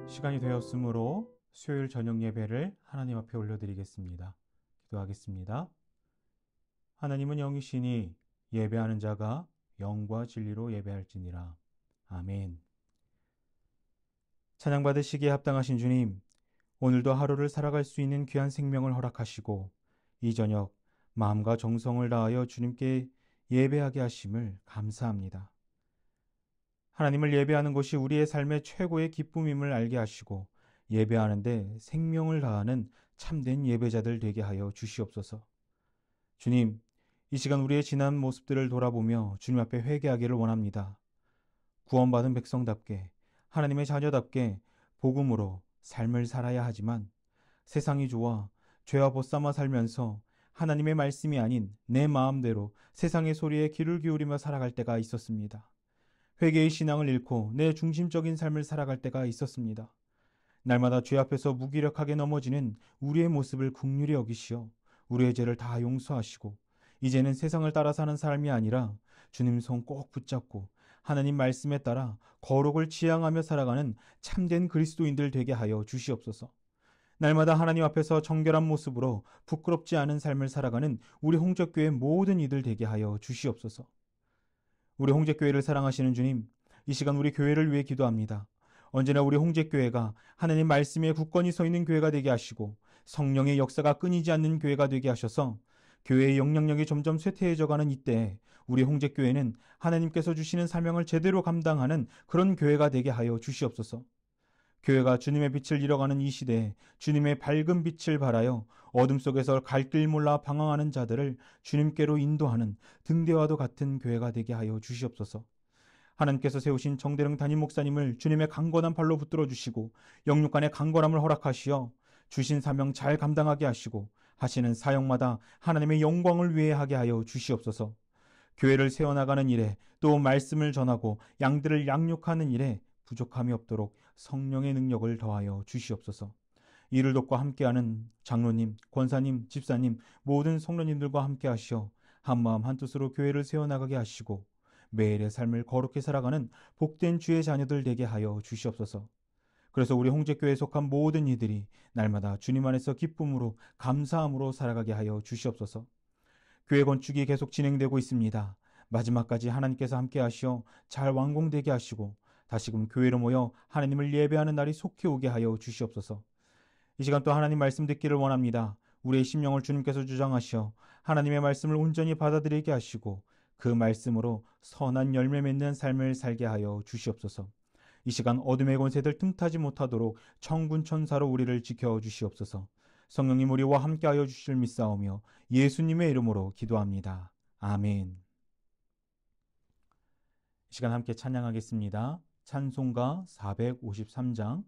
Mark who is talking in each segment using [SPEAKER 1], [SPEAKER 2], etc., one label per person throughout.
[SPEAKER 1] 시간이 되었으므로 수요일 저녁 예배를 하나님 앞에 올려드리겠습니다. 기도하겠습니다. 하나님은 영이시니 예배하는 자가 영과 진리로 예배할지니라. 아멘. 찬양받으시기에 합당하신 주님, 오늘도 하루를 살아갈 수 있는 귀한 생명을 허락하시고 이 저녁 마음과 정성을 다하여 주님께 예배하게 하심을 감사합니다. 하나님을 예배하는 것이 우리의 삶의 최고의 기쁨임을 알게 하시고 예배하는데 생명을 다하는 참된 예배자들 되게 하여 주시옵소서. 주님, 이 시간 우리의 지난 모습들을 돌아보며 주님 앞에 회개하기를 원합니다. 구원받은 백성답게 하나님의 자녀답게 복음으로 삶을 살아야 하지만 세상이 좋아 죄와 벗삼아 살면서 하나님의 말씀이 아닌 내 마음대로 세상의 소리에 귀를 기울이며 살아갈 때가 있었습니다. 회개의 신앙을 잃고 내 중심적인 삶을 살아갈 때가 있었습니다. 날마다 죄 앞에서 무기력하게 넘어지는 우리의 모습을 긍휼히 여기시어 우리의 죄를 다 용서하시고 이제는 세상을 따라 사는 삶이 아니라 주님 손 꼭 붙잡고 하나님 말씀에 따라 거룩을 지향하며 살아가는 참된 그리스도인들 되게 하여 주시옵소서. 날마다 하나님 앞에서 정결한 모습으로 부끄럽지 않은 삶을 살아가는 우리 홍적교회 모든 이들 되게 하여 주시옵소서. 우리 홍제교회를 사랑하시는 주님, 이 시간 우리 교회를 위해 기도합니다. 언제나 우리 홍제교회가 하나님 말씀에 굳건히 서 있는 교회가 되게 하시고 성령의 역사가 끊이지 않는 교회가 되게 하셔서 교회의 영향력이 점점 쇠퇴해져가는 이때에 우리 홍제교회는 하나님께서 주시는 사명을 제대로 감당하는 그런 교회가 되게 하여 주시옵소서. 교회가 주님의 빛을 잃어가는 이 시대에 주님의 밝은 빛을 발하여 어둠 속에서 갈 길 몰라 방황하는 자들을 주님께로 인도하는 등대와도 같은 교회가 되게 하여 주시옵소서. 하나님께서 세우신 정대령 담임 목사님을 주님의 강건한 발로 붙들어 주시고 영육간의 강건함을 허락하시어 주신 사명 잘 감당하게 하시고 하시는 사역마다 하나님의 영광을 위해 하게 하여 주시옵소서. 교회를 세워나가는 일에 또 말씀을 전하고 양들을 양육하는 일에 부족함이 없도록 성령의 능력을 더하여 주시옵소서. 이를 돕고 함께하는 장로님, 권사님, 집사님, 모든 성도님들과 함께 하시어 한마음 한뜻으로 교회를 세워나가게 하시고 매일의 삶을 거룩히 살아가는 복된 주의 자녀들 되게 하여 주시옵소서. 그래서 우리 홍제교회에 속한 모든 이들이 날마다 주님 안에서 기쁨으로 감사함으로 살아가게 하여 주시옵소서. 교회 건축이 계속 진행되고 있습니다. 마지막까지 하나님께서 함께 하시어 잘 완공되게 하시고 다시금 교회로 모여 하나님을 예배하는 날이 속히 오게 하여 주시옵소서. 이 시간 또 하나님 말씀 듣기를 원합니다. 우리의 심령을 주님께서 주장하시어 하나님의 말씀을 온전히 받아들이게 하시고 그 말씀으로 선한 열매 맺는 삶을 살게 하여 주시옵소서. 이 시간 어둠의 권세들 틈타지 못하도록 천군 천사로 우리를 지켜 주시옵소서. 성령님 우리와 함께하여 주실 믿사오며 예수님의 이름으로 기도합니다. 아멘. 이 시간 함께 찬양하겠습니다. 찬송가 453장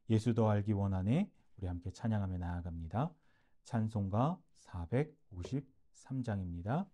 [SPEAKER 1] 예수 더 알기 원하네 우리 함께 찬양하며 나아갑니다. 찬송가 453장입니다.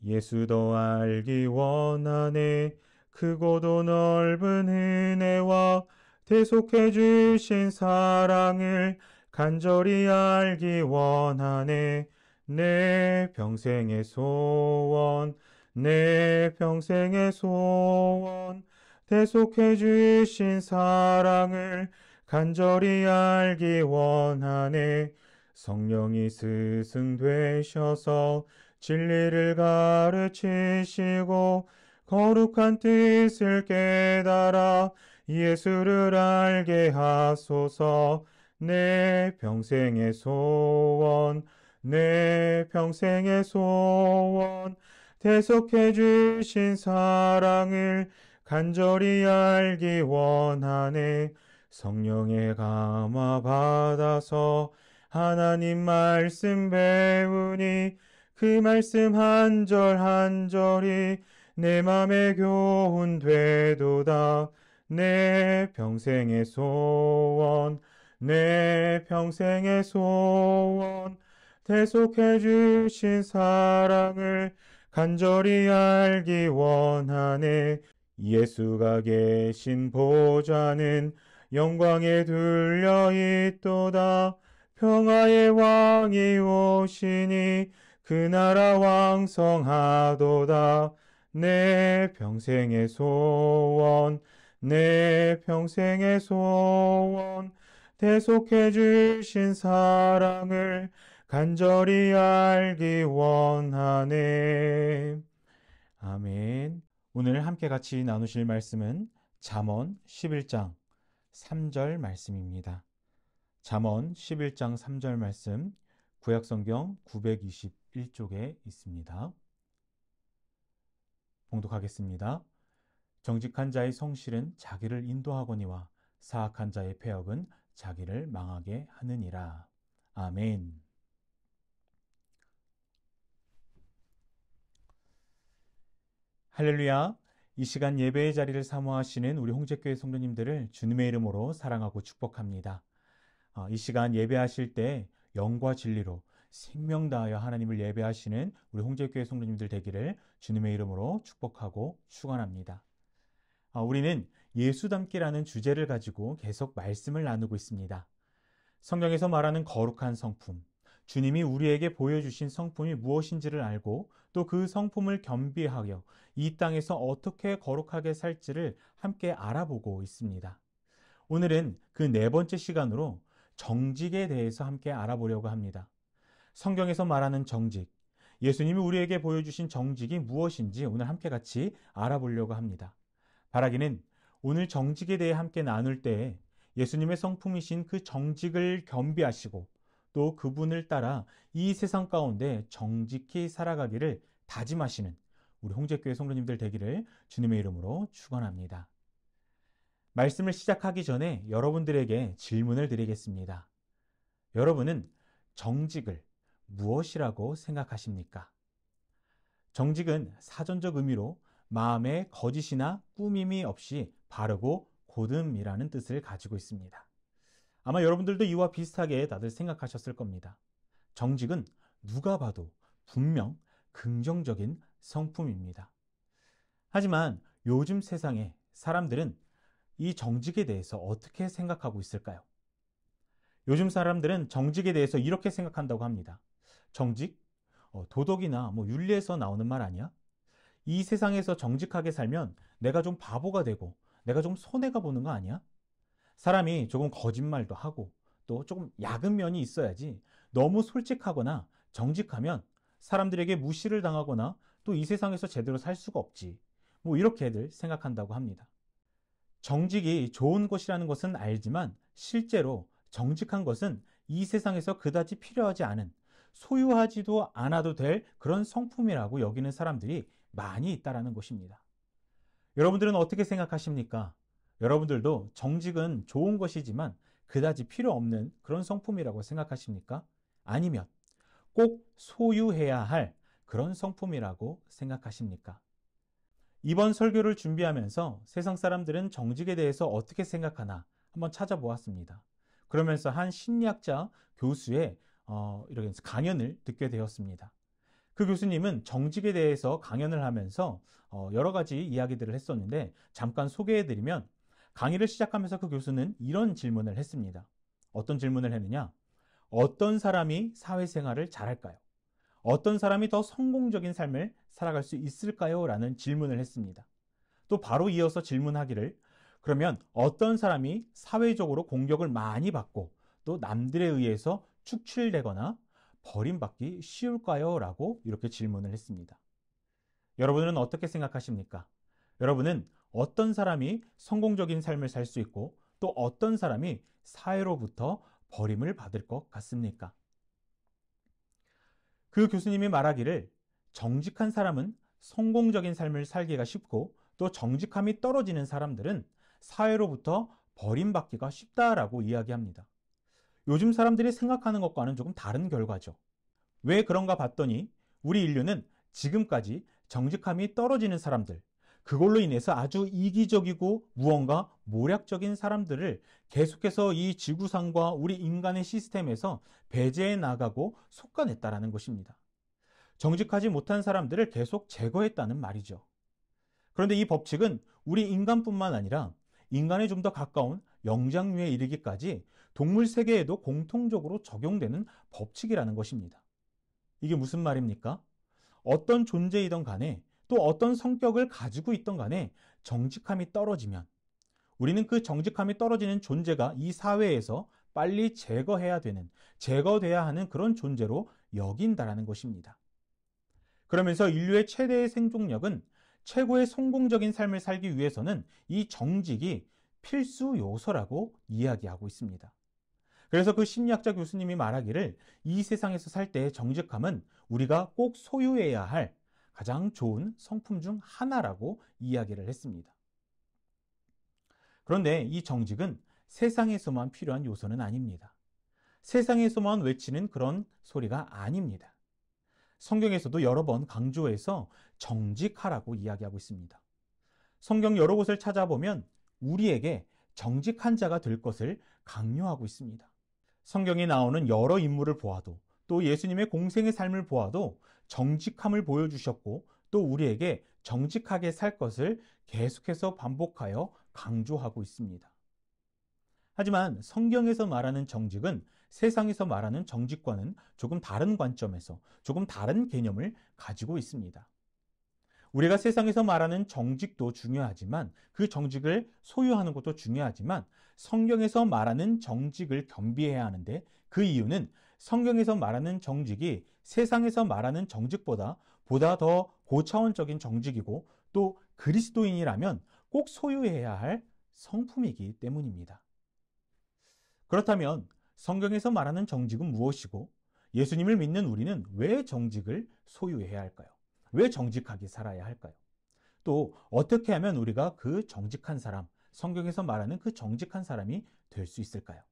[SPEAKER 1] 예수 더 알기 원하네 크고도 넓은 은혜와 대속해 주신 사랑을 간절히 알기 원하네 내 평생의 소원 내 평생의 소원 대속해 주신 사랑을 간절히 알기 원하네 성령이 스승 되셔서 진리를 가르치시고 거룩한 뜻을 깨달아 예수를 알게 하소서 내 평생의 소원 내 평생의 소원 대속해 주신 사랑을 간절히 알기 원하네 성령의 감화 받아서 하나님 말씀 배우니 그 말씀 한 절 한 절이 내 맘에 교훈 되도다 내 평생의 소원 내 평생의 소원 대속해 주신 사랑을 간절히 알기 원하네 예수가 계신 보좌는 영광에 둘려 있도다 평화의 왕이 오시니 그 나라 왕성하도다 내 평생의 소원 내 평생의 소원, 대속해 주신 사랑을 간절히 알기 원하네. 아멘. 오늘 함께 같이 나누실 말씀은 잠언 11장 3절 말씀입니다. 잠언 11장 3절 말씀, 구약성경 921쪽에 있습니다. 봉독하겠습니다. 정직한 자의 성실은 자기를 인도하거니와 사악한 자의 패역은 자기를 망하게 하느니라. 아멘. 할렐루야. 이 시간 예배의 자리를 사모하시는 우리 홍제교회 성도님들을 주님의 이름으로 사랑하고 축복합니다. 이 시간 예배하실 때 영과 진리로 생명 다하여 하나님을 예배하시는 우리 홍제교회 성도님들 되기를 주님의 이름으로 축복하고 축원합니다. 우리는 예수 닮기라는 주제를 가지고 계속 말씀을 나누고 있습니다. 성경에서 말하는 거룩한 성품, 주님이 우리에게 보여주신 성품이 무엇인지를 알고 또 그 성품을 겸비하여 이 땅에서 어떻게 거룩하게 살지를 함께 알아보고 있습니다. 오늘은 그 네 번째 시간으로 정직에 대해서 함께 알아보려고 합니다. 성경에서 말하는 정직, 예수님이 우리에게 보여주신 정직이 무엇인지 오늘 함께 같이 알아보려고 합니다. 바라기는 오늘 정직에 대해 함께 나눌 때 예수님의 성품이신 그 정직을 겸비하시고 또 그분을 따라 이 세상 가운데 정직히 살아가기를 다짐하시는 우리 홍제교회 성도님들 되기를 주님의 이름으로 축원합니다. 말씀을 시작하기 전에 여러분들에게 질문을 드리겠습니다. 여러분은 정직을 무엇이라고 생각하십니까? 정직은 사전적 의미로 마음에 거짓이나 꾸밈이 없이 바르고 곧음이라는 뜻을 가지고 있습니다. 아마 여러분들도 이와 비슷하게 다들 생각하셨을 겁니다. 정직은 누가 봐도 분명 긍정적인 성품입니다. 하지만 요즘 세상에 사람들은 이 정직에 대해서 어떻게 생각하고 있을까요? 요즘 사람들은 정직에 대해서 이렇게 생각한다고 합니다. 정직? 도덕이나 윤리에서 나오는 말 아니야? 이 세상에서 정직하게 살면 내가 좀 바보가 되고 내가 좀 손해가 보는 거 아니야? 사람이 조금 거짓말도 하고 또 조금 약은 면이 있어야지 너무 솔직하거나 정직하면 사람들에게 무시를 당하거나 또 이 세상에서 제대로 살 수가 없지. 이렇게들 생각한다고 합니다. 정직이 좋은 것이라는 것은 알지만 실제로 정직한 것은 이 세상에서 그다지 필요하지 않은 소유하지도 않아도 될 그런 성품이라고 여기는 사람들이 많이 있다는 것입니다. 여러분들은 어떻게 생각하십니까? 여러분들도 정직은 좋은 것이지만 그다지 필요 없는 그런 성품이라고 생각하십니까? 아니면 꼭 소유해야 할 그런 성품이라고 생각하십니까? 이번 설교를 준비하면서 세상 사람들은 정직에 대해서 어떻게 생각하나 한번 찾아보았습니다. 그러면서 한 심리학자 교수의 이렇게 강연을 듣게 되었습니다. 그 교수님은 정직에 대해서 강연을 하면서 여러 가지 이야기들을 했었는데 잠깐 소개해드리면 강의를 시작하면서 그 교수는 이런 질문을 했습니다. 어떤 질문을 했느냐? 어떤 사람이 사회생활을 잘할까요? 어떤 사람이 더 성공적인 삶을 살아갈 수 있을까요? 라는 질문을 했습니다. 또 바로 이어서 질문하기를 그러면 어떤 사람이 사회적으로 공격을 많이 받고 또 남들에 의해서 축출되거나 버림받기 쉬울까요? 라고 이렇게 질문을 했습니다. 여러분은 어떻게 생각하십니까? 여러분은 어떤 사람이 성공적인 삶을 살 수 있고 또 어떤 사람이 사회로부터 버림을 받을 것 같습니까? 그 교수님이 말하기를 정직한 사람은 성공적인 삶을 살기가 쉽고 또 정직함이 떨어지는 사람들은 사회로부터 버림받기가 쉽다라고 이야기합니다. 요즘 사람들이 생각하는 것과는 조금 다른 결과죠. 왜 그런가 봤더니 우리 인류는 지금까지 정직함이 떨어지는 사람들, 그걸로 인해서 아주 이기적이고 무언가 모략적인 사람들을 계속해서 이 지구상과 우리 인간의 시스템에서 배제해 나가고 속아냈다라는 것입니다. 정직하지 못한 사람들을 계속 제거했다는 말이죠. 그런데 이 법칙은 우리 인간뿐만 아니라 인간에 좀 더 가까운 영장류에 이르기까지 동물 세계에도 공통적으로 적용되는 법칙이라는 것입니다. 이게 무슨 말입니까? 어떤 존재이든 간에 또 어떤 성격을 가지고 있던 간에 정직함이 떨어지면 우리는 그 정직함이 떨어지는 존재가 이 사회에서 빨리 제거돼야 하는 그런 존재로 여긴다라는 것입니다. 그러면서 인류의 최대의 생존력은 최고의 성공적인 삶을 살기 위해서는 이 정직이 필수 요소라고 이야기하고 있습니다. 그래서 그 심리학자 교수님이 말하기를 이 세상에서 살 때의 정직함은 우리가 꼭 소유해야 할 가장 좋은 성품 중 하나라고 이야기를 했습니다. 그런데 이 정직은 세상에서만 필요한 요소는 아닙니다. 세상에서만 외치는 그런 소리가 아닙니다. 성경에서도 여러 번 강조해서 정직하라고 이야기하고 있습니다. 성경 여러 곳을 찾아보면 우리에게 정직한 자가 될 것을 강요하고 있습니다. 성경에 나오는 여러 인물을 보아도 또 예수님의 공생의 삶을 보아도 정직함을 보여주셨고 또 우리에게 정직하게 살 것을 계속해서 반복하여 강조하고 있습니다. 하지만 성경에서 말하는 정직은 세상에서 말하는 정직과는 조금 다른 관점에서 조금 다른 개념을 가지고 있습니다. 우리가 세상에서 말하는 정직도 중요하지만 그 정직을 소유하는 것도 중요하지만 성경에서 말하는 정직을 겸비해야 하는데 그 이유는 성경에서 말하는 정직이 세상에서 말하는 정직보다 더 고차원적인 정직이고 또 그리스도인이라면 꼭 소유해야 할 성품이기 때문입니다. 그렇다면 성경에서 말하는 정직은 무엇이고 예수님을 믿는 우리는 왜 정직을 소유해야 할까요? 왜 정직하게 살아야 할까요? 또 어떻게 하면 우리가 그 정직한 사람, 성경에서 말하는 그 정직한 사람이 될 수 있을까요?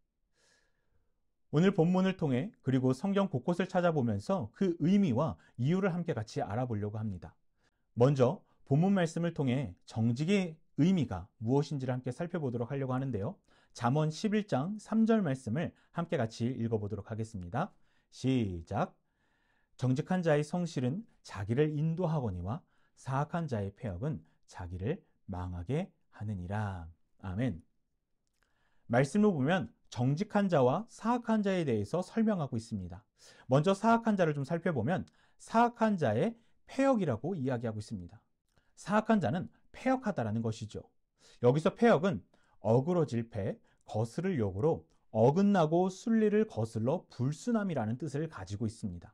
[SPEAKER 1] 오늘 본문을 통해 그리고 성경 곳곳을 찾아보면서 그 의미와 이유를 함께 같이 알아보려고 합니다. 먼저 본문 말씀을 통해 정직의 의미가 무엇인지를 함께 살펴보도록 하려고 하는데요. 잠언 11장 3절 말씀을 함께 같이 읽어보도록 하겠습니다. 시작. 정직한 자의 성실은 자기를 인도하거니와 사악한 자의 패역은 자기를 망하게 하느니라. 아멘. 말씀을 보면 정직한 자와 사악한 자에 대해서 설명하고 있습니다. 먼저 사악한 자를 좀 살펴보면 사악한 자의 패역이라고 이야기하고 있습니다. 사악한 자는 패역하다라는 것이죠. 여기서 패역은 어그러질 패, 거스를 욕으로 어긋나고 순리를 거슬러 불순함이라는 뜻을 가지고 있습니다.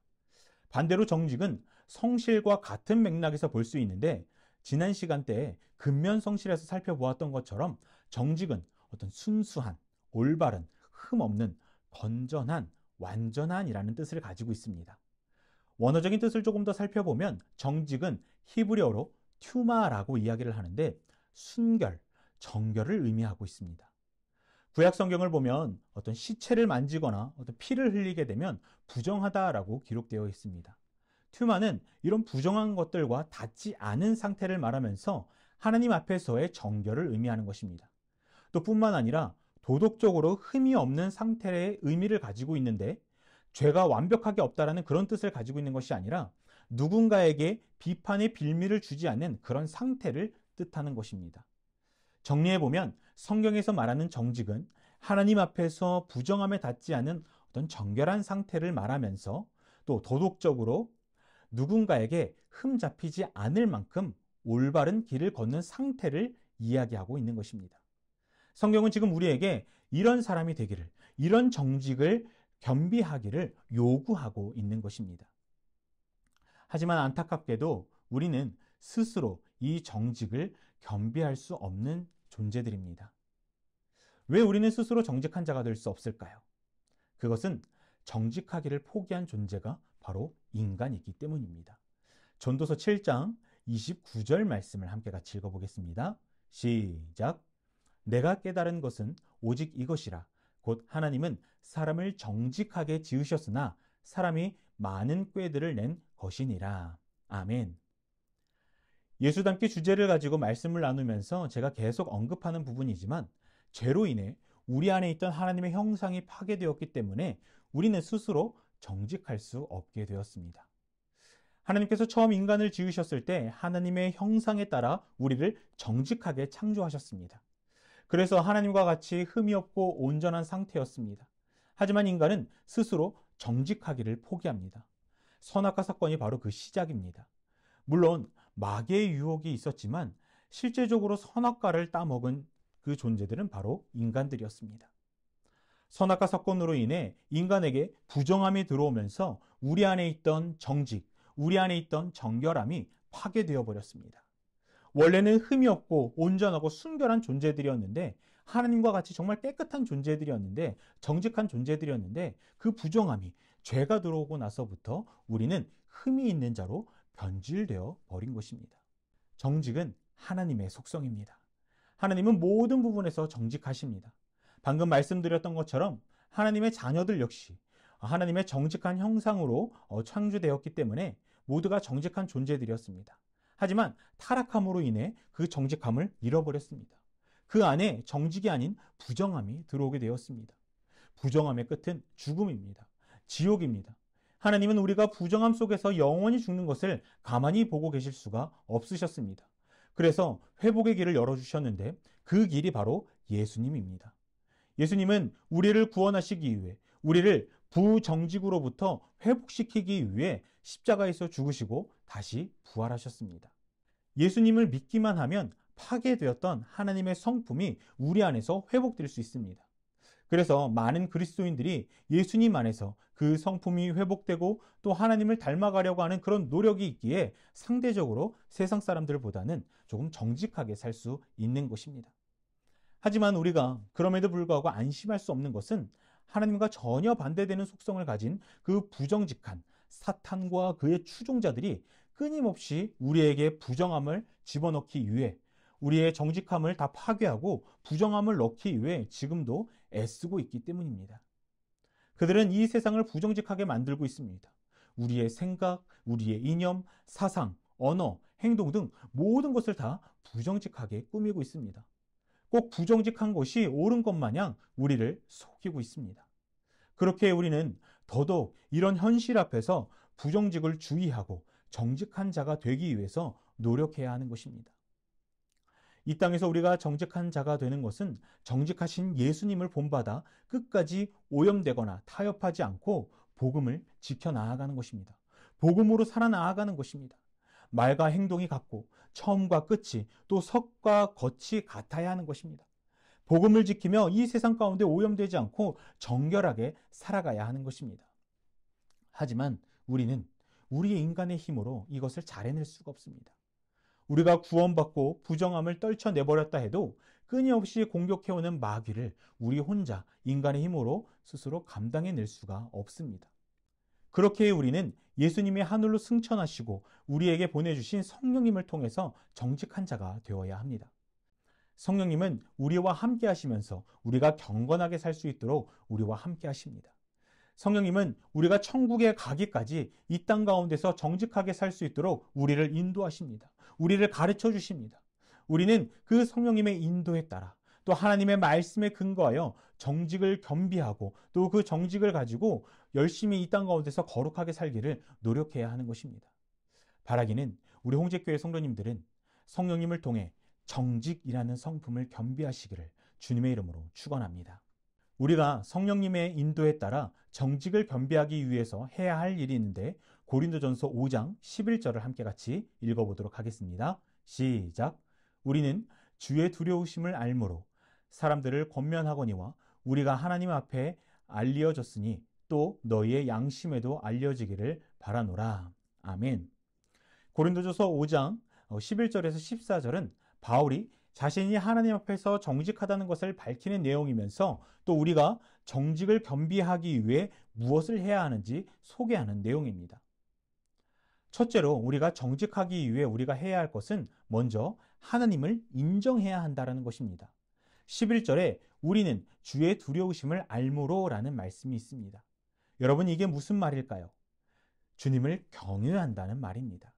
[SPEAKER 1] 반대로 정직은 성실과 같은 맥락에서 볼 수 있는데 지난 시간대에 근면성실에서 살펴보았던 것처럼 정직은 어떤 순수한, 올바른, 흠없는, 건전한, 완전한이라는 뜻을 가지고 있습니다. 원어적인 뜻을 조금 더 살펴보면 정직은 히브리어로 튜마라고 이야기를 하는데 순결, 정결을 의미하고 있습니다. 구약 성경을 보면 어떤 시체를 만지거나 어떤 피를 흘리게 되면 부정하다라고 기록되어 있습니다. 튜마는 이런 부정한 것들과 닿지 않은 상태를 말하면서 하나님 앞에서의 정결을 의미하는 것입니다. 또 뿐만 아니라 도덕적으로 흠이 없는 상태의 의미를 가지고 있는데 죄가 완벽하게 없다라는 그런 뜻을 가지고 있는 것이 아니라 누군가에게 비판의 빌미를 주지 않는 그런 상태를 뜻하는 것입니다. 정리해보면 성경에서 말하는 정직은 하나님 앞에서 부정함에 닿지 않은 어떤 정결한 상태를 말하면서 또 도덕적으로 누군가에게 흠 잡히지 않을 만큼 올바른 길을 걷는 상태를 이야기하고 있는 것입니다. 성경은 지금 우리에게 이런 사람이 되기를, 이런 정직을 겸비하기를 요구하고 있는 것입니다. 하지만 안타깝게도 우리는 스스로 이 정직을 겸비할 수 없는 존재들입니다. 왜 우리는 스스로 정직한 자가 될 수 없을까요? 그것은 정직하기를 포기한 존재가 바로 인간이기 때문입니다. 전도서 7장 29절 말씀을 함께 같이 읽어보겠습니다. 시작. 내가 깨달은 것은 오직 이것이라. 곧 하나님은 사람을 정직하게 지으셨으나 사람이 많은 꾀들을 낸 것이니라. 아멘. 예수 닮기 주제를 가지고 말씀을 나누면서 제가 계속 언급하는 부분이지만 죄로 인해 우리 안에 있던 하나님의 형상이 파괴되었기 때문에 우리는 스스로 정직할 수 없게 되었습니다. 하나님께서 처음 인간을 지으셨을 때 하나님의 형상에 따라 우리를 정직하게 창조하셨습니다. 그래서 하나님과 같이 흠이 없고 온전한 상태였습니다. 하지만 인간은 스스로 정직하기를 포기합니다. 선악과 사건이 바로 그 시작입니다. 물론 마귀의 유혹이 있었지만 실제적으로 선악과를 따먹은 그 존재들은 바로 인간들이었습니다. 선악과 사건으로 인해 인간에게 부정함이 들어오면서 우리 안에 있던 정직, 우리 안에 있던 정결함이 파괴되어 버렸습니다. 원래는 흠이 없고 온전하고 순결한 존재들이었는데, 하나님과 같이 정말 깨끗한 존재들이었는데, 정직한 존재들이었는데, 그 부정함이 죄가 들어오고 나서부터 우리는 흠이 있는 자로 변질되어 버린 것입니다. 정직은 하나님의 속성입니다. 하나님은 모든 부분에서 정직하십니다. 방금 말씀드렸던 것처럼 하나님의 자녀들 역시 하나님의 정직한 형상으로 창조되었기 때문에 모두가 정직한 존재들이었습니다. 하지만 타락함으로 인해 그 정직함을 잃어버렸습니다. 그 안에 정직이 아닌 부정함이 들어오게 되었습니다. 부정함의 끝은 죽음입니다. 지옥입니다. 하나님은 우리가 부정함 속에서 영원히 죽는 것을 가만히 보고 계실 수가 없으셨습니다. 그래서 회복의 길을 열어주셨는데, 그 길이 바로 예수님입니다. 예수님은 우리를 구원하시기 위해, 우리를 부정직으로부터 회복시키기 위해 십자가에서 죽으시고 다시 부활하셨습니다. 예수님을 믿기만 하면 파괴되었던 하나님의 성품이 우리 안에서 회복될 수 있습니다. 그래서 많은 그리스도인들이 예수님 안에서 그 성품이 회복되고 또 하나님을 닮아가려고 하는 그런 노력이 있기에 상대적으로 세상 사람들보다는 조금 정직하게 살 수 있는 것입니다. 하지만 우리가 그럼에도 불구하고 안심할 수 없는 것은, 하나님과 전혀 반대되는 속성을 가진 그 부정직한 사탄과 그의 추종자들이 끊임없이 우리에게 부정함을 집어넣기 위해, 우리의 정직함을 다 파괴하고 부정함을 넣기 위해 지금도 애쓰고 있기 때문입니다. 그들은 이 세상을 부정직하게 만들고 있습니다. 우리의 생각, 우리의 이념, 사상, 언어, 행동 등 모든 것을 다 부정직하게 꾸미고 있습니다. 꼭 부정직한 것이 옳은 것 마냥 우리를 속이고 있습니다. 그렇게 우리는 더더욱 이런 현실 앞에서 부정직을 주의하고 정직한 자가 되기 위해서 노력해야 하는 것입니다. 이 땅에서 우리가 정직한 자가 되는 것은 정직하신 예수님을 본받아 끝까지 오염되거나 타협하지 않고 복음을 지켜나가는 것입니다. 복음으로 살아나가는 것입니다. 말과 행동이 같고 처음과 끝이 또 석과 겉이 같아야 하는 것입니다. 복음을 지키며 이 세상 가운데 오염되지 않고 정결하게 살아가야 하는 것입니다. 하지만 우리는 우리의 인간의 힘으로 이것을 잘 해낼 수가 없습니다. 우리가 구원받고 부정함을 떨쳐내버렸다 해도 끊임없이 공격해오는 마귀를 우리 혼자 인간의 힘으로 스스로 감당해낼 수가 없습니다. 그렇게 우리는 예수님이 하늘로 승천하시고 우리에게 보내주신 성령님을 통해서 정직한 자가 되어야 합니다. 성령님은 우리와 함께 하시면서 우리가 경건하게 살 수 있도록 우리와 함께 하십니다. 성령님은 우리가 천국에 가기까지 이 땅 가운데서 정직하게 살 수 있도록 우리를 인도하십니다. 우리를 가르쳐 주십니다. 우리는 그 성령님의 인도에 따라 또 하나님의 말씀에 근거하여 정직을 겸비하고 또 그 정직을 가지고 열심히 이 땅 가운데서 거룩하게 살기를 노력해야 하는 것입니다. 바라기는 우리 홍제교회 성도님들은 성령님을 통해 정직이라는 성품을 겸비하시기를 주님의 이름으로 축원합니다. 우리가 성령님의 인도에 따라 정직을 겸비하기 위해서 해야 할 일이 있는데, 고린도전서 5장 11절을 함께 같이 읽어보도록 하겠습니다. 시작. 우리는 주의 두려우심을 알므로 사람들을 권면하거니와 우리가 하나님 앞에 알려졌으니 또 너희의 양심에도 알려지기를 바라노라. 아멘. 고린도전서 5장 11절에서 14절은 바울이 자신이 하나님 앞에서 정직하다는 것을 밝히는 내용이면서 또 우리가 정직을 겸비하기 위해 무엇을 해야 하는지 소개하는 내용입니다. 첫째로 우리가 정직하기 위해 우리가 해야 할 것은 먼저 하나님을 인정해야 한다는 것입니다. 11절에 우리는 주의 두려우심을 알므로 라는 말씀이 있습니다. 여러분, 이게 무슨 말일까요? 주님을 경외한다는 말입니다.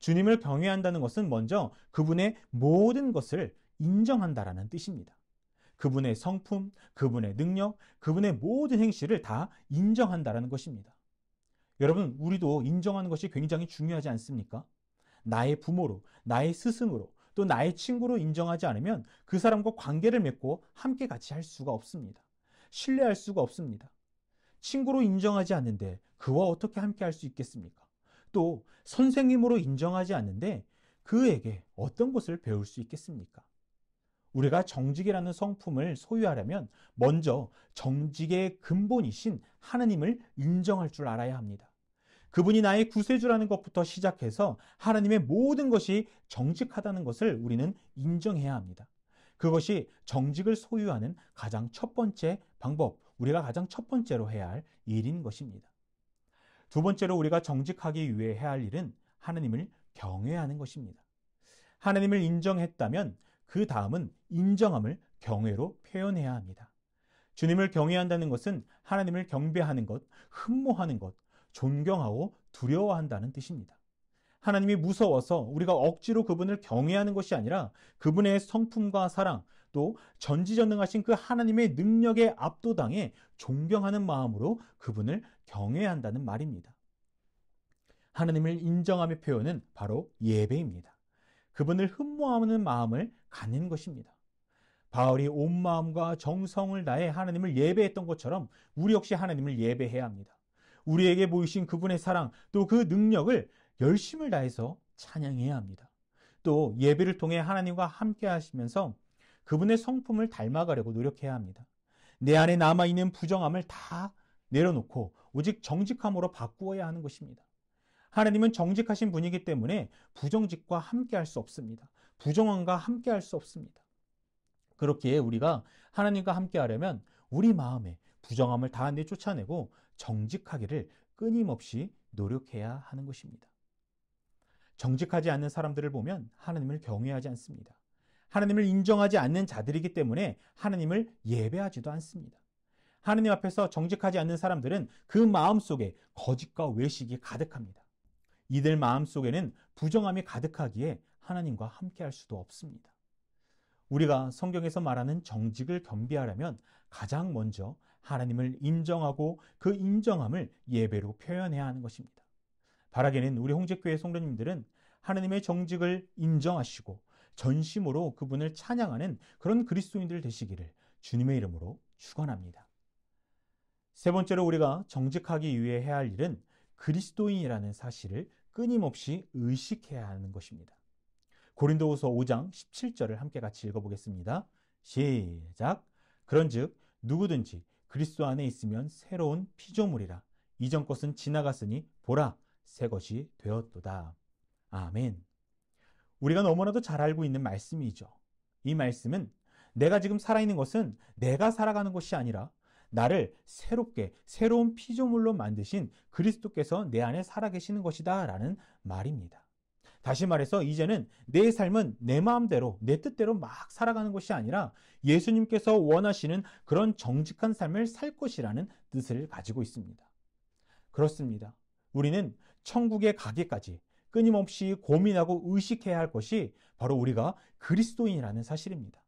[SPEAKER 1] 주님을 경외한다는 것은 먼저 그분의 모든 것을 인정한다라는 뜻입니다. 그분의 성품, 그분의 능력, 그분의 모든 행실을 다 인정한다라는 것입니다. 여러분, 우리도 인정하는 것이 굉장히 중요하지 않습니까? 나의 부모로, 나의 스승으로, 또 나의 친구로 인정하지 않으면 그 사람과 관계를 맺고 함께 같이 할 수가 없습니다. 신뢰할 수가 없습니다. 친구로 인정하지 않는데 그와 어떻게 함께 할 수 있겠습니까? 또 선생님으로 인정하지 않는데 그에게 어떤 것을 배울 수 있겠습니까? 우리가 정직이라는 성품을 소유하려면 먼저 정직의 근본이신 하나님을 인정할 줄 알아야 합니다. 그분이 나의 구세주라는 것부터 시작해서 하나님의 모든 것이 정직하다는 것을 우리는 인정해야 합니다. 그것이 정직을 소유하는 가장 첫 번째 방법, 우리가 가장 첫 번째로 해야 할 일인 것입니다. 두 번째로 우리가 정직하기 위해 해야 할 일은 하나님을 경외하는 것입니다. 하나님을 인정했다면 그 다음은 인정함을 경외로 표현해야 합니다. 주님을 경외한다는 것은 하나님을 경배하는 것, 흠모하는 것, 존경하고 두려워한다는 뜻입니다. 하나님이 무서워서 우리가 억지로 그분을 경외하는 것이 아니라 그분의 성품과 사랑, 또 전지전능하신 그 하나님의 능력에 압도당해 존경하는 마음으로 그분을 경외한다는 말입니다. 하나님을 인정함의 표현은 바로 예배입니다. 그분을 흠모하는 마음을 갖는 것입니다. 바울이 온 마음과 정성을 다해 하나님을 예배했던 것처럼 우리 역시 하나님을 예배해야 합니다. 우리에게 보이신 그분의 사랑, 또 그 능력을 열심을 다해서 찬양해야 합니다. 또 예배를 통해 하나님과 함께 하시면서 그분의 성품을 닮아가려고 노력해야 합니다. 내 안에 남아있는 부정함을 다 내려놓고 오직 정직함으로 바꾸어야 하는 것입니다. 하나님은 정직하신 분이기 때문에 부정직과 함께 할 수 없습니다. 부정함과 함께 할 수 없습니다. 그렇기에 우리가 하나님과 함께 하려면 우리 마음에 부정함을 다 내쫓아내고 정직하기를 끊임없이 노력해야 하는 것입니다. 정직하지 않는 사람들을 보면 하나님을 경외하지 않습니다. 하나님을 인정하지 않는 자들이기 때문에 하나님을 예배하지도 않습니다. 하나님 앞에서 정직하지 않는 사람들은 그 마음 속에 거짓과 외식이 가득합니다. 이들 마음 속에는 부정함이 가득하기에 하나님과 함께 할 수도 없습니다. 우리가 성경에서 말하는 정직을 겸비하려면 가장 먼저 하나님을 인정하고 그 인정함을 예배로 표현해야 하는 것입니다. 바라기는 우리 홍제교회 성도님들은 하나님의 정직을 인정하시고 전심으로 그분을 찬양하는 그런 그리스도인들 되시기를 주님의 이름으로 축원합니다. 세 번째로 우리가 정직하기 위해 해야 할 일은 그리스도인이라는 사실을 끊임없이 의식해야 하는 것입니다. 고린도후서 5장 17절을 함께 같이 읽어보겠습니다. 시작. 그런즉 누구든지 그리스도 안에 있으면 새로운 피조물이라. 이전 것은 지나갔으니 보라 새 것이 되었도다. 아멘. 우리가 너무나도 잘 알고 있는 말씀이죠. 이 말씀은 내가 지금 살아있는 것은 내가 살아가는 것이 아니라 나를 새롭게 새로운 피조물로 만드신 그리스도께서 내 안에 살아계시는 것이다 라는 말입니다. 다시 말해서 이제는 내 삶은 내 마음대로 내 뜻대로 막 살아가는 것이 아니라 예수님께서 원하시는 그런 정직한 삶을 살 것이라는 뜻을 가지고 있습니다. 그렇습니다. 우리는 천국에 가기까지 끊임없이 고민하고 의식해야 할 것이 바로 우리가 그리스도인이라는 사실입니다.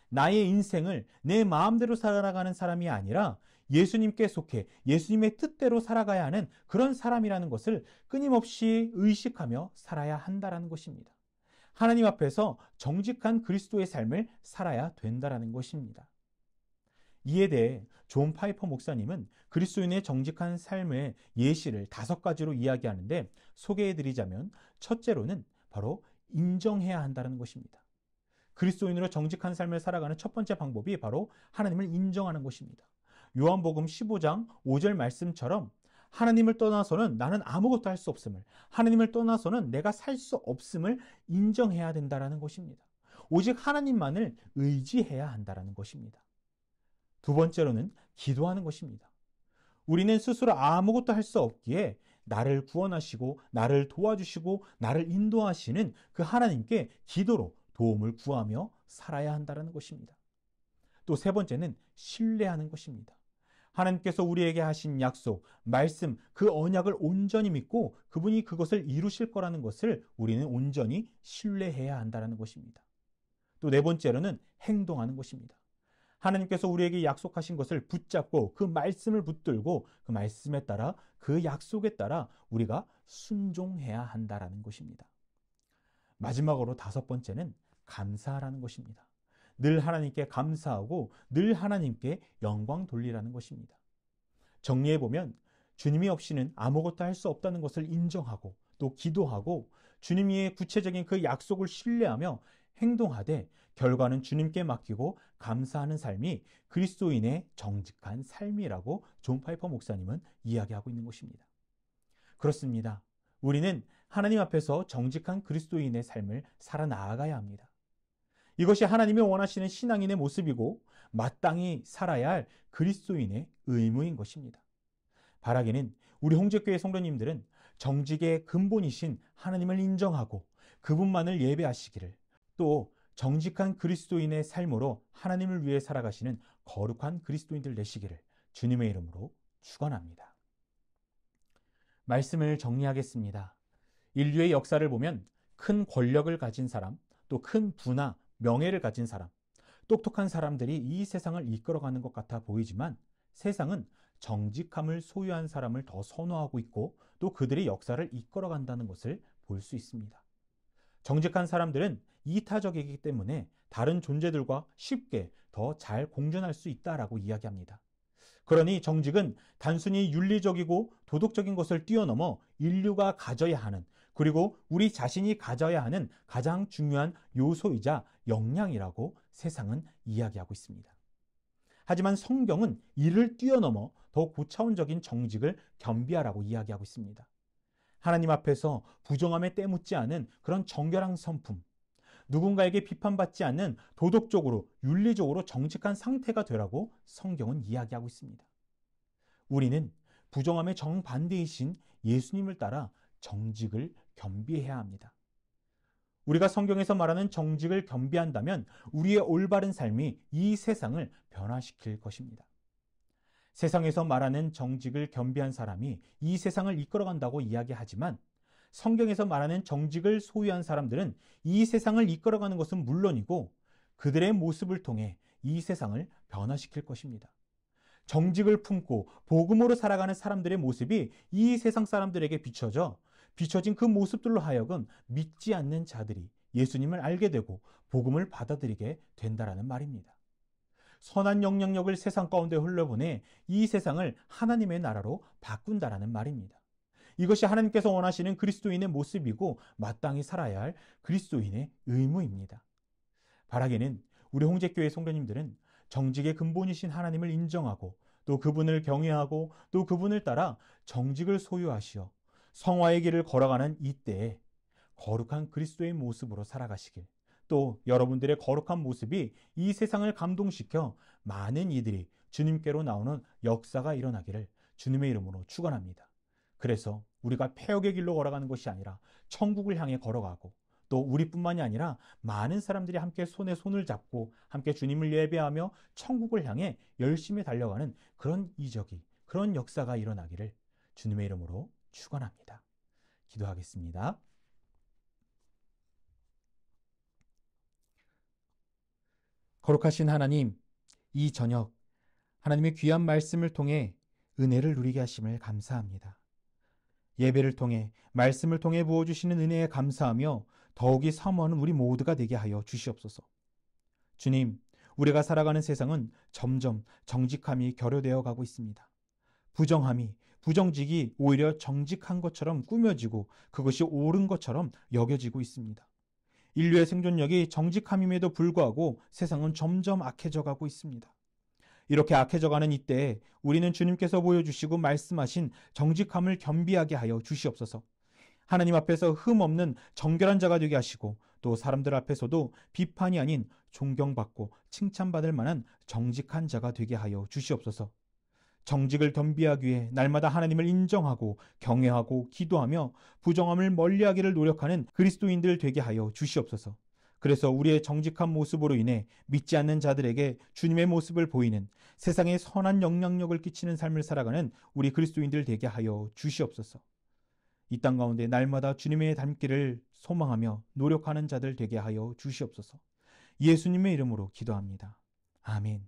[SPEAKER 1] 나의 인생을 내 마음대로 살아가는 사람이 아니라 예수님께 속해 예수님의 뜻대로 살아가야 하는 그런 사람이라는 것을 끊임없이 의식하며 살아야 한다는 것입니다. 하나님 앞에서 정직한 그리스도의 삶을 살아야 된다는 것입니다. 이에 대해 존 파이퍼 목사님은 그리스도인의 정직한 삶의 예시를 5가지로 이야기하는데 소개해드리자면 첫째로는 바로 인정해야 한다는 것입니다. 그리스도인으로 정직한 삶을 살아가는 첫 번째 방법이 바로 하나님을 인정하는 것입니다. 요한복음 15장 5절 말씀처럼 하나님을 떠나서는 나는 아무것도 할 수 없음을, 하나님을 떠나서는 내가 살 수 없음을 인정해야 된다는 것입니다. 오직 하나님만을 의지해야 한다는 것입니다. 두 번째로는 기도하는 것입니다. 우리는 스스로 아무것도 할 수 없기에 나를 구원하시고 나를 도와주시고 나를 인도하시는 그 하나님께 기도로 도움을 구하며 살아야 한다는 것입니다. 또 세 번째는 신뢰하는 것입니다. 하나님께서 우리에게 하신 약속, 말씀, 그 언약을 온전히 믿고 그분이 그것을 이루실 거라는 것을 우리는 온전히 신뢰해야 한다는 것입니다. 또 네 번째로는 행동하는 것입니다. 하나님께서 우리에게 약속하신 것을 붙잡고 그 말씀을 붙들고 그 말씀에 따라 그 약속에 따라 우리가 순종해야 한다는 것입니다. 마지막으로 5번째는 감사하라는 것입니다. 늘 하나님께 감사하고 늘 하나님께 영광 돌리라는 것입니다. 정리해보면 주님이 없이는 아무것도 할 수 없다는 것을 인정하고 또 기도하고 주님의 구체적인 그 약속을 신뢰하며 행동하되 결과는 주님께 맡기고 감사하는 삶이 그리스도인의 정직한 삶이라고 존 파이퍼 목사님은 이야기하고 있는 것입니다. 그렇습니다. 우리는 하나님 앞에서 정직한 그리스도인의 삶을 살아나가야 합니다. 이것이 하나님이 원하시는 신앙인의 모습이고 마땅히 살아야 할 그리스도인의 의무인 것입니다. 바라기는 우리 홍제교회 성도님들은 정직의 근본이신 하나님을 인정하고 그분만을 예배하시기를, 또 정직한 그리스도인의 삶으로 하나님을 위해 살아가시는 거룩한 그리스도인들 되시기를 주님의 이름으로 축원합니다. 말씀을 정리하겠습니다. 인류의 역사를 보면 큰 권력을 가진 사람, 또 큰 부나 명예를 가진 사람, 똑똑한 사람들이 이 세상을 이끌어가는 것 같아 보이지만 세상은 정직함을 소유한 사람을 더 선호하고 있고 또 그들의 역사를 이끌어간다는 것을 볼 수 있습니다. 정직한 사람들은 이타적이기 때문에 다른 존재들과 쉽게 더 잘 공존할 수 있다라고 이야기합니다. 그러니 정직은 단순히 윤리적이고 도덕적인 것을 뛰어넘어 인류가 가져야 하는, 그리고 우리 자신이 가져야 하는 가장 중요한 요소이자 역량이라고 세상은 이야기하고 있습니다. 하지만 성경은 이를 뛰어넘어 더 고차원적인 정직을 겸비하라고 이야기하고 있습니다. 하나님 앞에서 부정함에 때묻지 않은 그런 정결한 성품, 누군가에게 비판받지 않는 도덕적으로 윤리적으로 정직한 상태가 되라고 성경은 이야기하고 있습니다. 우리는 부정함의 정반대이신 예수님을 따라 정직을 겸비해야 합니다. 우리가 성경에서 말하는 정직을 겸비한다면 우리의 올바른 삶이 이 세상을 변화시킬 것입니다. 세상에서 말하는 정직을 겸비한 사람이 이 세상을 이끌어간다고 이야기하지만 성경에서 말하는 정직을 소유한 사람들은 이 세상을 이끌어가는 것은 물론이고 그들의 모습을 통해 이 세상을 변화시킬 것입니다. 정직을 품고 복음으로 살아가는 사람들의 모습이 이 세상 사람들에게 비춰진 그 모습들로 하여금 믿지 않는 자들이 예수님을 알게 되고 복음을 받아들이게 된다라는 말입니다. 선한 영향력을 세상 가운데 흘려보내 이 세상을 하나님의 나라로 바꾼다라는 말입니다. 이것이 하나님께서 원하시는 그리스도인의 모습이고 마땅히 살아야 할 그리스도인의 의무입니다. 바라기는 우리 홍제교회 성도님들은 정직의 근본이신 하나님을 인정하고 또 그분을 경외하고 또 그분을 따라 정직을 소유하시어 성화의 길을 걸어가는 이때에 거룩한 그리스도의 모습으로 살아가시길, 또 여러분들의 거룩한 모습이 이 세상을 감동시켜 많은 이들이 주님께로 나오는 역사가 일어나기를 주님의 이름으로 축원합니다. 그래서 우리가 폐역의 길로 걸어가는 것이 아니라 천국을 향해 걸어가고 또 우리뿐만이 아니라 많은 사람들이 함께 손에 손을 잡고 함께 주님을 예배하며 천국을 향해 열심히 달려가는 그런 이적이, 그런 역사가 일어나기를 주님의 이름으로 축원합니다. 기도하겠습니다. 거룩하신 하나님, 이 저녁 하나님의 귀한 말씀을 통해 은혜를 누리게 하심을 감사합니다. 예배를 통해 말씀을 통해 부어주시는 은혜에 감사하며 더욱이 사모하는 우리 모두가 되게 하여 주시옵소서. 주님, 우리가 살아가는 세상은 점점 정직함이 결여되어 가고 있습니다. 부정직이 오히려 정직한 것처럼 꾸며지고 그것이 옳은 것처럼 여겨지고 있습니다. 인류의 생존력이 정직함임에도 불구하고 세상은 점점 악해져 가고 있습니다. 이렇게 악해져가는 이때에 우리는 주님께서 보여주시고 말씀하신 정직함을 겸비하게 하여 주시옵소서. 하나님 앞에서 흠없는 정결한 자가 되게 하시고 또 사람들 앞에서도 비판이 아닌 존경받고 칭찬받을 만한 정직한 자가 되게 하여 주시옵소서. 정직을 겸비하기 위해 날마다 하나님을 인정하고 경외하고 기도하며 부정함을 멀리하기를 노력하는 그리스도인들 되게 하여 주시옵소서. 그래서 우리의 정직한 모습으로 인해 믿지 않는 자들에게 주님의 모습을 보이는, 세상에 선한 영향력을 끼치는 삶을 살아가는 우리 그리스도인들 되게 하여 주시옵소서. 이 땅 가운데 날마다 주님의 닮기를 소망하며 노력하는 자들 되게 하여 주시옵소서. 예수님의 이름으로 기도합니다. 아멘.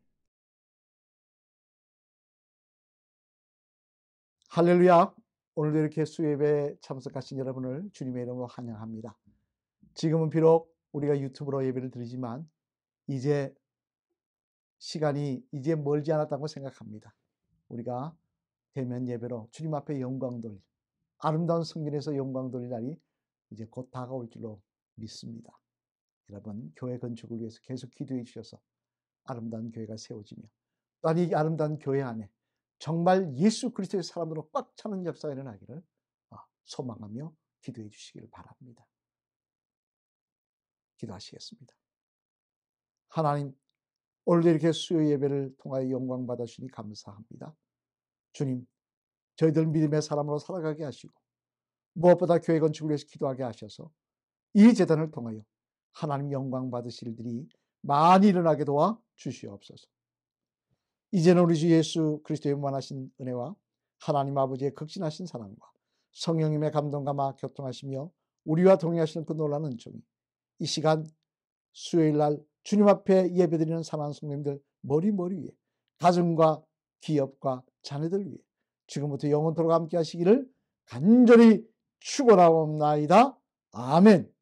[SPEAKER 2] 할렐루야. 오늘도 이렇게 수요예배에 참석하신 여러분을 주님의 이름으로 환영합니다. 지금은 비록 우리가 유튜브로 예배를 드리지만 이제 시간이 이제 멀지 않았다고 생각합니다. 우리가 대면 예배로 주님 앞에 영광 돌릴, 아름다운 성전에서 영광 돌릴 날이 이제 곧 다가올 줄로 믿습니다. 여러분 교회 건축을 위해서 계속 기도해 주셔서 아름다운 교회가 세워지며 또한 이 아름다운 교회 안에 정말 예수 그리스도의 사람으로 꽉 차는 역사가 일어나기를 소망하며 기도해 주시기를 바랍니다. 기도하시겠습니다. 하나님, 오늘도 이렇게 수요 예배를 통하여 영광 받아주시니 감사합니다. 주님, 저희들 믿음의 사람으로 살아가게 하시고 무엇보다 교회 건축을 위해서 기도하게 하셔서 이 재단을 통하여 하나님 영광 받으실 일이 많이 일어나게 도와 주시옵소서. 이제는 우리 주 예수 그리스도의 무한하신 은혜와 하나님 아버지의 극진하신 사랑과 성령님의 감동과 교통하시며 우리와 동행하시는 그 놀라운 은총이 이 시간 수요일 날 주님 앞에 예배드리는 사랑하는 성도님들 머리 위에 가정과 기업과 자녀들 위해 지금부터 영원토록 함께 하시기를 간절히 축원하옵나이다. 아멘.